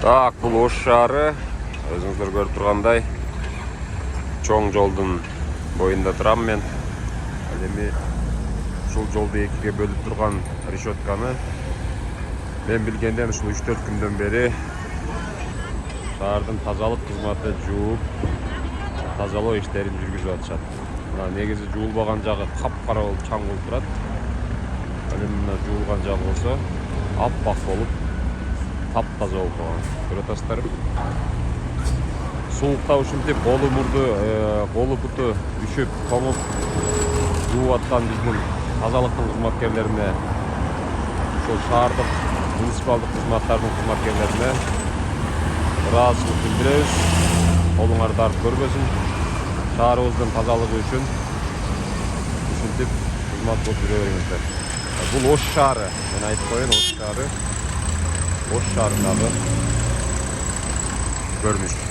Так, бұл Ош шаары, өзіңіздер көріп тұрғандай, чоң жолдың бойында тұрам мен. Әлеме шул жолды екіге бөліп тұрған решетканы мен білгенден ұшыл 3-4 күнден бері шаардың тазалық қызматы жуып, тазалау іштерін жүргізіп атышады. Негізі жуылбаған жағы қап-қара болып чаң болып тұрады. Әлеміне жуылған жағы болса, аппақ болып, тап-таза болып тұрған. Көріп атасыздар. Суықта ушинтип қолы мұрды, қолы бұты үшіп, тоңып, жуып атқан біздің тазалықтың қызматкерлеріне, сол шаардық, муниципалдық қызматтардың қызматкерлеріне разылық білдіреміз. Қолыңарды артып көрбесін. Шаарыбыздың тазалығы үшін ушинтип қызмат болып жүре беріңіздер. Бұл Ош шаары, мен айтып қояйын, Ош шаары, Ош шаарындағы көрүнүш.